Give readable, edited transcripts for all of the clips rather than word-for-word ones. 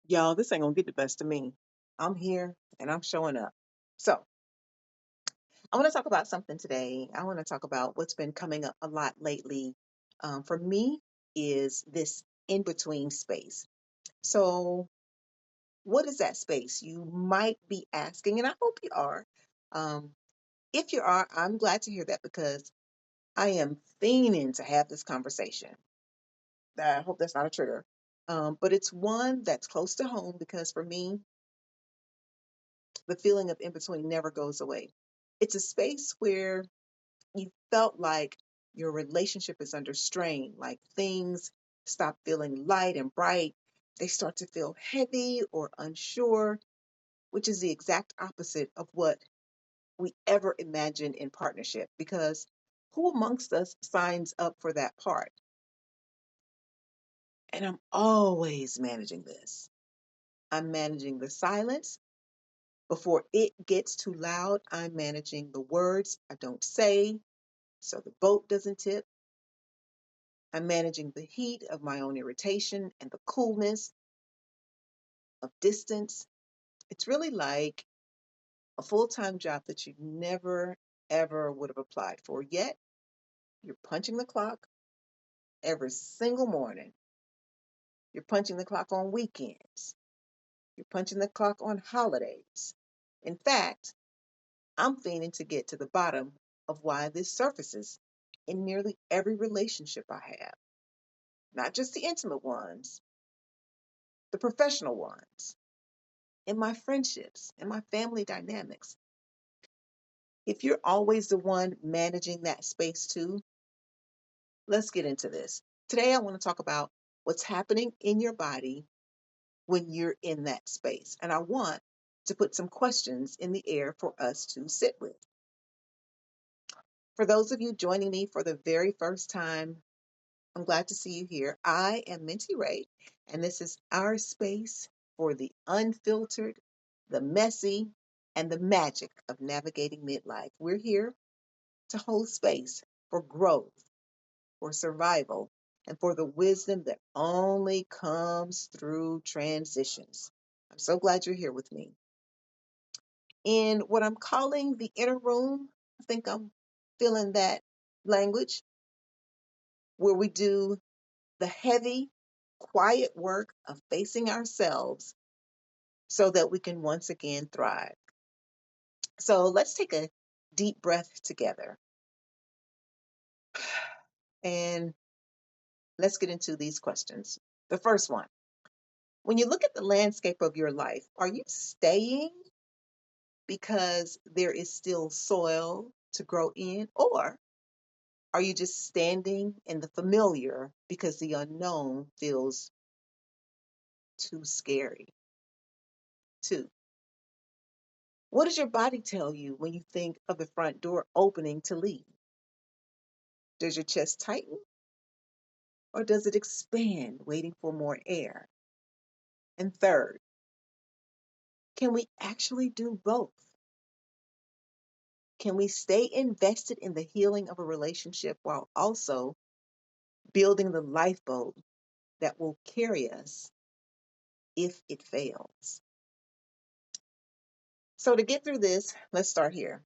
Y'all, this ain't gonna get the best of me. I'm here and I'm showing up. So, I want to talk about something today. I want to talk about what's been coming up a lot lately. For me, is this in between space. So, what is that space? You might be asking, and I hope you are. Um, if you are, I'm glad to hear that because I am fiending to have this conversation. I hope that's not a trigger. But it's one that's close to home because for me, the feeling of in between never goes away. It's a space where you felt like your relationship is under strain, like things stop feeling light and bright. They start to feel heavy or unsure, which is the exact opposite of what we ever imagined in partnership. Because who amongst us signs up for that part? And I'm always managing this. I'm managing the silence. Before it gets too loud, I'm managing the words I don't say so the boat doesn't tip. I'm managing the heat of my own irritation and the coolness of distance. It's really like a full time job that you never, ever would have applied for. Yet you're punching the clock every single morning. You're punching the clock on weekends. You're punching the clock on holidays. In fact, I'm fiending to get to the bottom of why this surfaces in nearly every relationship I have, not just the intimate ones, the professional ones, in my friendships, in my family dynamics. If you're always the one managing that space too, let's get into this. Today, I want to talk about what's happening in your body when you're in that space. And I want to put some questions in the air for us to sit with. For those of you joining me for the very first time, I'm glad to see you here. I am Minty Ray, and this is our space for the unfiltered, the messy, and the magic of navigating midlife. We're here to hold space for growth, for survival, and for the wisdom that only comes through transitions. I'm so glad you're here with me. In what I'm calling the inner room, I think I'm feeling that language where we do the heavy, quiet work of facing ourselves so that we can once again thrive. So let's take a deep breath together and let's get into these questions. The first one: when you look at the landscape of your life, are you staying because there is still soil to grow in, or are you just standing in the familiar because the unknown feels too scary? Two, what does your body tell you when you think of the front door opening to leave? Does your chest tighten or does it expand, waiting for more air? And third, can we actually do both? Can we stay invested in the healing of a relationship while also building the lifeboat that will carry us if it fails? So, to get through this, let's start here.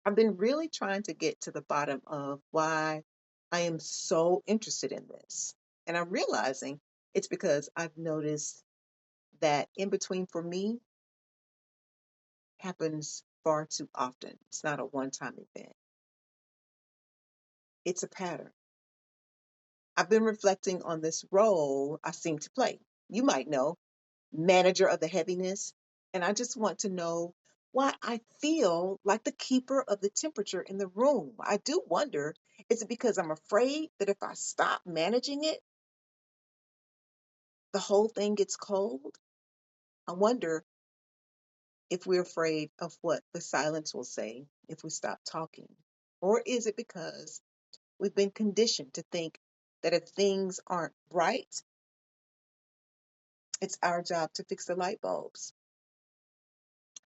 I've been really trying to get to the bottom of why I am so interested in this. And I'm realizing it's because I've noticed that in between for me happens far too often. It's not a one time event, it's a pattern. I've been reflecting on this role I seem to play. You might know, manager of the heaviness. And I just want to know why I feel like the keeper of the temperature in the room. I do wonder, is it because I'm afraid that if I stop managing it, the whole thing gets cold? I wonder if we're afraid of what the silence will say if we stop talking. Or is it because we've been conditioned to think that if things aren't bright, it's our job to fix the light bulbs?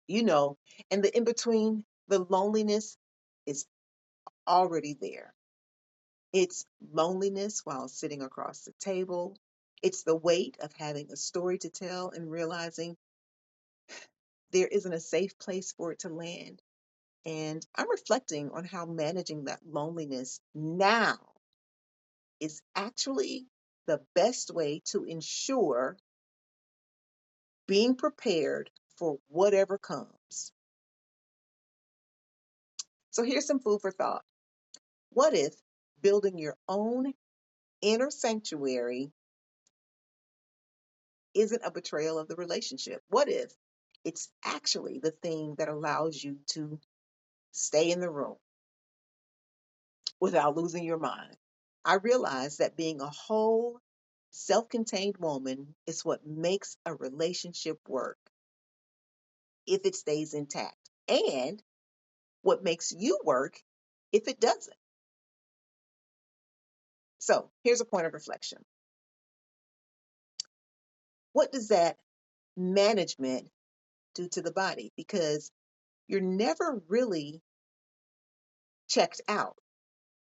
You know, and the in between, the loneliness is already there. It's loneliness while sitting across the table. It's the weight of having a story to tell and realizing there isn't a safe place for it to land. And I'm reflecting on how managing that loneliness now is actually the best way to ensure being prepared for whatever comes. So here's some food for thought. What if building your own inner sanctuary isn't a betrayal of the relationship? What if it's actually the thing that allows you to stay in the room without losing your mind? I realize that being a whole, self contained woman is what makes a relationship work if it stays intact, and what makes you work if it doesn't. So here's a point of reflection. What does that management do to the body? Because you're never really checked out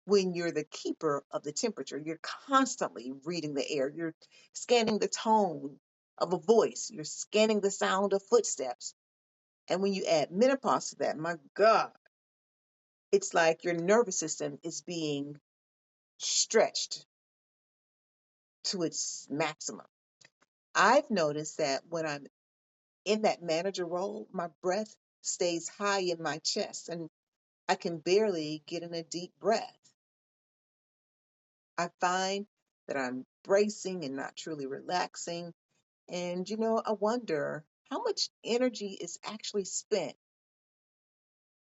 when you're the keeper of the temperature. You're constantly reading the air. You're scanning the tone of a voice. You're scanning the sound of footsteps. And when you add menopause to that, my God, it's like your nervous system is being stretched to its maximum. I've noticed that when I'm in that manager role, my breath stays high in my chest and I can barely get in a deep breath. I find that I'm bracing and not truly relaxing. And, I wonder how much energy is actually spent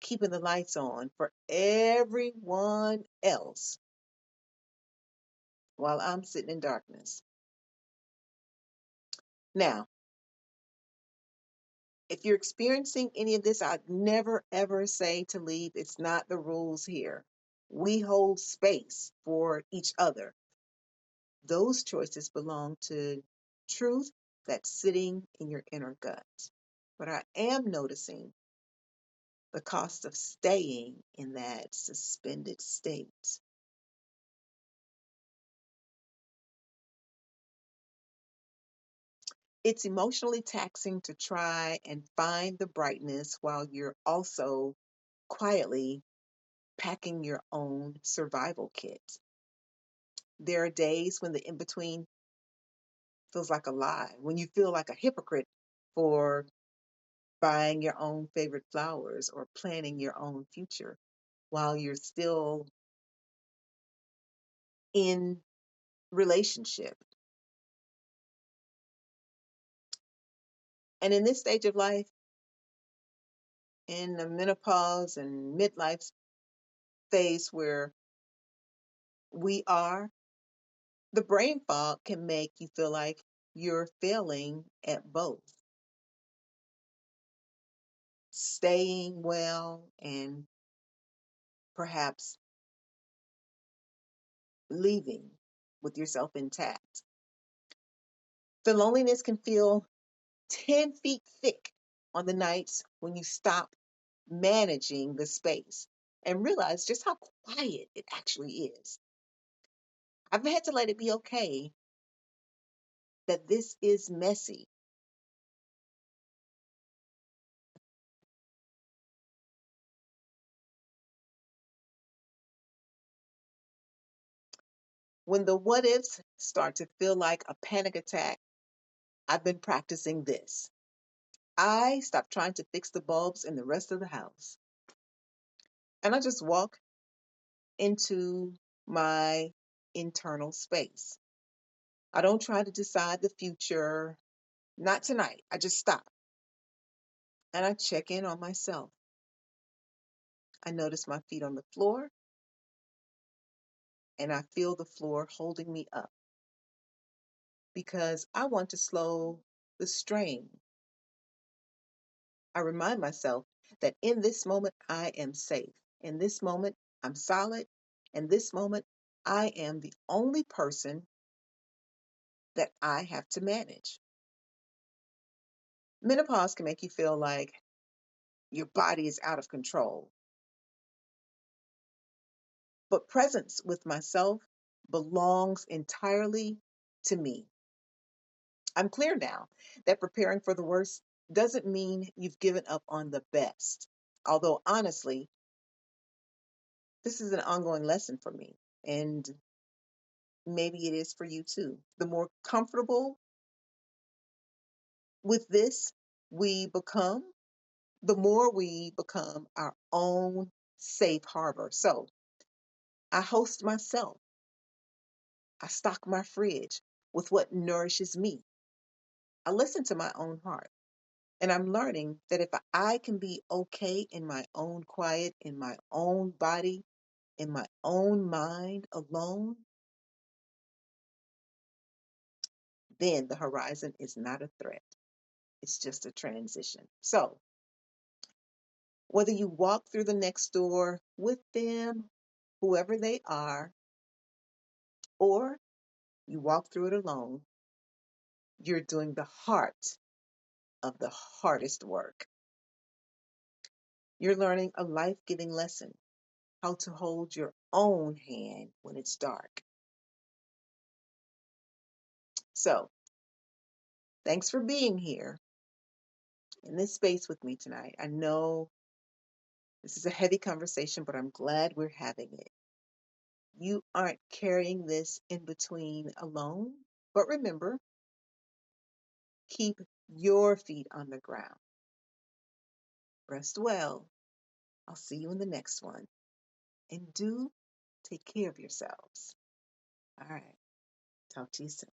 keeping the lights on for everyone else while I'm sitting in darkness. Now, if you're experiencing any of this, I'd never ever say to leave. It's not the rules here. We hold space for each other. Those choices belong to truth that's sitting in your inner gut. But I am noticing the cost of staying in that suspended state. It's emotionally taxing to try and find the brightness while you're also quietly packing your own survival kit. There are days when the in between feels like a lie, when you feel like a hypocrite for buying your own favorite flowers or planning your own future while you're still in relationship. And in this stage of life, in the menopause and midlife phase where we are, the brain fog can make you feel like you're failing at both staying well and perhaps leaving with yourself intact. The loneliness can feel 10 feet thick on the nights when you stop managing the space and realize just how quiet it actually is. I've had to let it be okay that this is messy. When the what ifs start to feel like a panic attack, I've been practicing this. I stop trying to fix the bulbs in the rest of the house and I just walk into my internal space. I don't try to decide the future, not tonight. I just stop and I check in on myself. I notice my feet on the floor and I feel the floor holding me up because I want to slow the strain. I remind myself that in this moment, I am safe. In this moment, I'm solid. In this moment, I am the only person that I have to manage. Menopause can make you feel like your body is out of control, but presence with myself belongs entirely to me. I'm clear now that preparing for the worst doesn't mean you've given up on the best. Although, honestly, this is an ongoing lesson for me, and maybe it is for you too. The more comfortable with this we become, the more we become our own safe harbor. So I host myself, I stock my fridge with what nourishes me. I listen to my own heart. And I'm learning that if I can be okay in my own quiet, in my own body, in my own mind alone, then the horizon is not a threat. It's just a transition. So whether you walk through the next door with them, whoever they are, or you walk through it alone, you're doing the heart of the hardest work. You're learning a life giving lesson, how to hold your own hand when it's dark. So, thanks for being here in this space with me tonight. I know this is a heavy conversation, but I'm glad we're having it. You aren't carrying this in between alone, but remember, keep your feet on the ground. Rest well. I'll see you in the next one. And do take care of yourselves. All right. Talk to you soon.